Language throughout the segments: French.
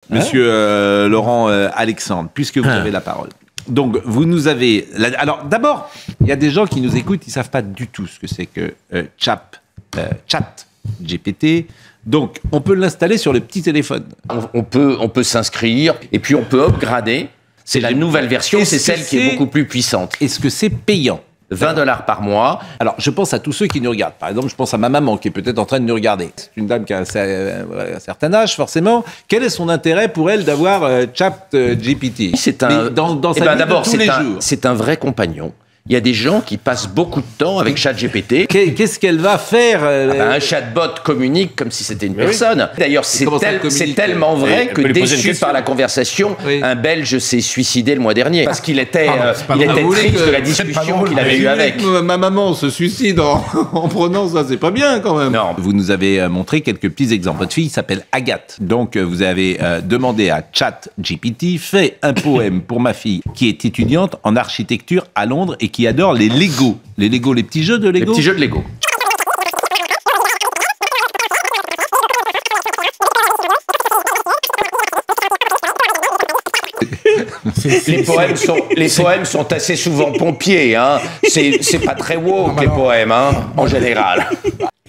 monsieur Laurent Alexandre, puisque vous avez la parole. Donc, vous nous avez... Alors, d'abord, il y a des gens qui nous écoutent, ils ne savent pas du tout ce que c'est que Chat GPT. Donc, on peut l'installer sur le petit téléphone. On peut s'inscrire et puis on peut upgrader. C'est la nouvelle version, c'est celle qui est beaucoup plus puissante. Est-ce que c'est payant ? $20 par mois. Alors, je pense à tous ceux qui nous regardent. Par exemple, je pense à ma maman qui est peut-être en train de nous regarder. C'est une dame qui a un certain âge, forcément. Quel est son intérêt pour elle d'avoir ChatGPT ? C'est un... dans sa vie de tous les jours. C'est un vrai compagnon. Il y a des gens qui passent beaucoup de temps avec ChatGPT. Qu'est-ce qu'elle va faire Un chatbot communique comme si c'était une personne. D'ailleurs, c'est tellement vrai que déçu par la conversation, un Belge s'est suicidé le mois dernier. Parce qu'il était triste de la discussion qu'il avait eue avec. Ma maman se suicide en prenant ça, c'est pas bien quand même. Non. Vous nous avez montré quelques petits exemples. Votre fille s'appelle Agathe. Donc, vous avez demandé à ChatGPT, fais un poème pour ma fille qui est étudiante en architecture à Londres et qui adore les Lego. Les Lego, les petits jeux de Lego. Les petits jeux de Lego. Les poèmes sont assez souvent pompiers. Hein. C'est pas très woke, les poèmes, hein, en général.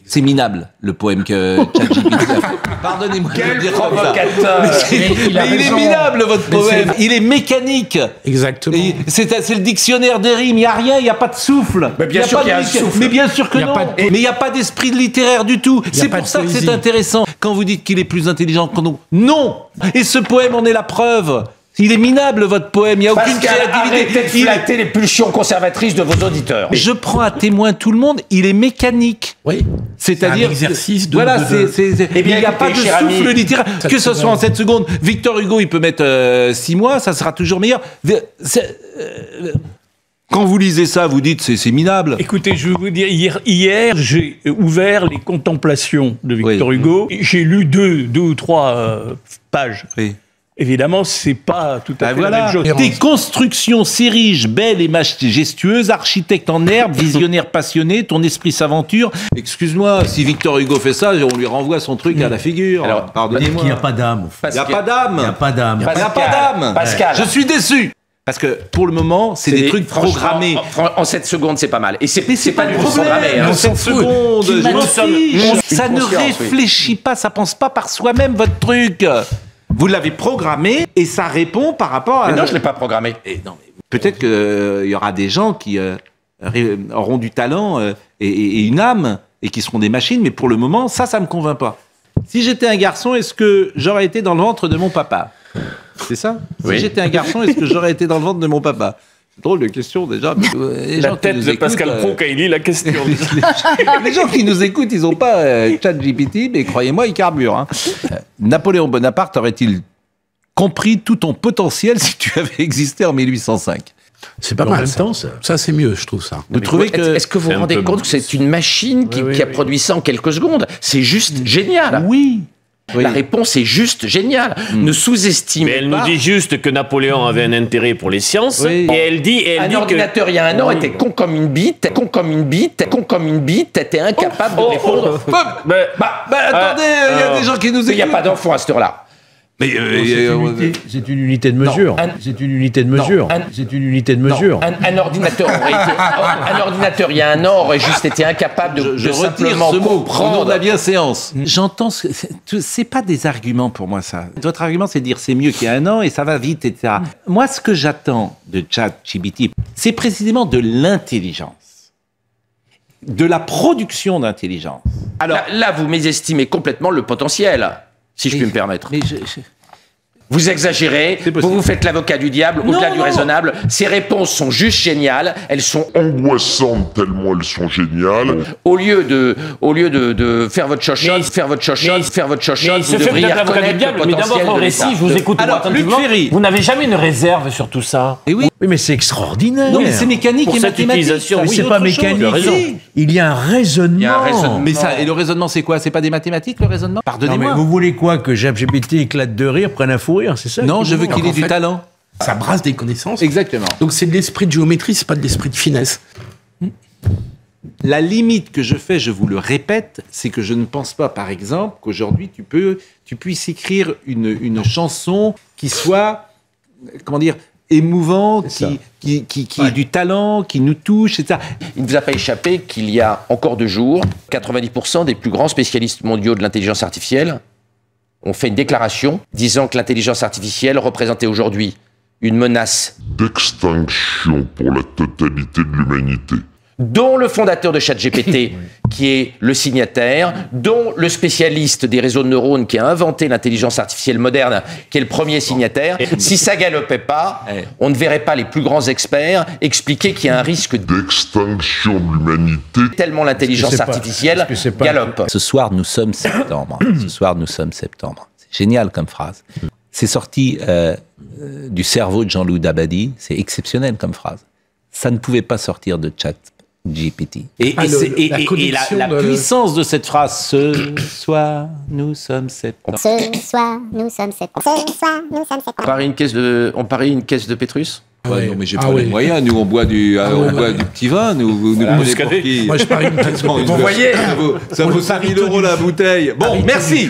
C'est minable, le poème que ChatGPT a fait. Pardonnez-moi. Quel provocateur. Il est minable, votre poème. Il est mécanique. Exactement. C'est le dictionnaire des rimes. Il n'y a rien, il n'y a pas de souffle. Mais bien sûr qu'il y a un souffle. Mais bien sûr que non. Mais il n'y a pas d'esprit littéraire du tout. C'est pour ça que c'est intéressant. Quand vous dites qu'il est plus intelligent que nous. Non. Et ce poème en est la preuve. Il est minable, votre poème. Il n'y a aucune créativité. Arrêtez de flatter les pulsions conservatrices de vos auditeurs. Je prends à témoin tout le monde. Il est mécanique. Oui. C'est-à-dire, un exercice de... Voilà, Eh bien, il n'y a pas de souffle littéraire. Que ce soit en 7 secondes. Victor Hugo, il peut mettre 6 mois, ça sera toujours meilleur. Quand vous lisez ça, vous dites c'est minable. Écoutez, je vais vous dire, hier j'ai ouvert les contemplations de Victor Hugo. J'ai lu deux ou trois pages. Oui. Évidemment, c'est pas tout à fait la même chose. Tes constructions s'érigent belles et majestueuses, architecte en herbe, visionnaire passionné, ton esprit s'aventure. Excuse-moi, si Victor Hugo fait ça, on lui renvoie son truc à la figure. Alors, pardonnez-moi. Il n'y a pas d'âme. Il n'y a pas d'âme. Il n'y a pas d'âme. Il n'y a pas d'âme. Pascal. Je suis déçu. Parce que pour le moment, c'est des trucs programmés. En 7 secondes, c'est pas mal. Et c'est pas du tout programmé. En 7 secondes, ça ne réfléchit pas, ça pense pas par soi-même votre truc. Vous l'avez programmé et ça répond par rapport à... Mais non, je ne l'ai pas programmé. Peut-être qu'il y aura des gens qui auront du talent et une âme et qui seront des machines, mais pour le moment, ça me convainc pas. Si j'étais un garçon, est-ce que j'aurais été dans le ventre de mon papa ? C'est ça ? Oui. Si j'étais un garçon, est-ce que j'aurais été dans le ventre de mon papa ? Drôle de question déjà. La tête de Pascal Pro quand il lit la question. Les gens qui nous écoutent, ils n'ont pas ChatGPT, mais croyez-moi, ils carburent. Hein. Napoléon Bonaparte aurait-il compris tout ton potentiel si tu avais existé en 1805 ? C'est pas mal. En même temps, ça c'est mieux, je trouve ça. Vous trouvez que... Est-ce que vous vous rendez compte que c'est une machine qui a produit ça en quelques secondes ? C'est juste génial. Oui. La réponse est juste géniale. Ne sous-estimez pas. Mais elle nous dit juste que Napoléon avait un intérêt pour les sciences. Oui. Et elle dit un ordinateur, il y a un an, était con comme une bite, était incapable de répondre. Attendez, il y a des gens qui nous écoutent. Il n'y a pas d'enfant à cette heure-là. Mais c'est une unité de mesure. C'est une unité de mesure. C'est une unité de mesure. Un ordinateur il y a un an aurait juste été incapable de simplement comprendre la bienséance. J'entends, c'est pas des arguments pour moi ça. Votre argument c'est de dire c'est mieux qu'il y a un an et ça va vite, etc. Moi ce que j'attends de ChatGPT, c'est précisément de l'intelligence. De la production d'intelligence. Alors là, vous mésestimez complètement le potentiel. Si je puis me permettre. Vous exagérez, vous vous faites l'avocat du diable, au-delà du raisonnable. Ces réponses sont juste géniales, elles sont angoissantes tellement elles sont géniales. Au lieu de faire votre chochotte, vous devriez reconnaître le potentiel de mais dans votre récit, je vous écoute attentivement. Vous n'avez jamais une réserve sur tout ça. Et oui, mais c'est extraordinaire. Non, mais c'est mécanique pour et cette mathématique. utilisation. C'est pas mécanique. Il y a un raisonnement. Mais ça, et le raisonnement, c'est quoi ? C'est pas des mathématiques, le raisonnement ? Pardonnez-moi. Vous voulez quoi ? Que ChatGPT éclate de rire, prenne un fou rire, c'est ça ? Non, je veux qu'il ait du talent. Ça brasse des connaissances. Exactement. Donc c'est de l'esprit de géométrie, c'est pas de l'esprit de finesse. La limite que je fais, je vous le répète, c'est que je ne pense pas, par exemple, qu'aujourd'hui, tu puisses écrire une chanson qui soit, comment dire, émouvant, qui ait du talent, qui nous touche, etc. Il ne vous a pas échappé qu'il y a encore 2 jours, 90% des plus grands spécialistes mondiaux de l'intelligence artificielle ont fait une déclaration disant que l'intelligence artificielle représentait aujourd'hui une menace d'extinction pour la totalité de l'humanité. Dont le fondateur de ChatGPT, qui est le signataire, dont le spécialiste des réseaux de neurones qui a inventé l'intelligence artificielle moderne, qui est le premier signataire. Si ça galopait pas, on ne verrait pas les plus grands experts expliquer qu'il y a un risque d'extinction de l'humanité. Tellement l'intelligence artificielle galope. Ce soir, nous sommes septembre. Ce soir, nous sommes septembre. C'est génial comme phrase. C'est sorti du cerveau de Jean-Loup Dabadi. C'est exceptionnel comme phrase. Ça ne pouvait pas sortir de ChatGPT. Et la puissance de cette phrase, ce soir, nous sommes septembre. Ce soir, nous sommes septembre. Ce soir, nous sommes septembre. On parie une caisse de Pétrus? Ouais, non, mais j'ai pas les moyens. Nous, on boit du petit vin. Vous nous prenez pour qui? Moi, je parie une caisse de Pétrus. Vous voyez, ça vaut 5 000 € la bouteille. Bon, merci.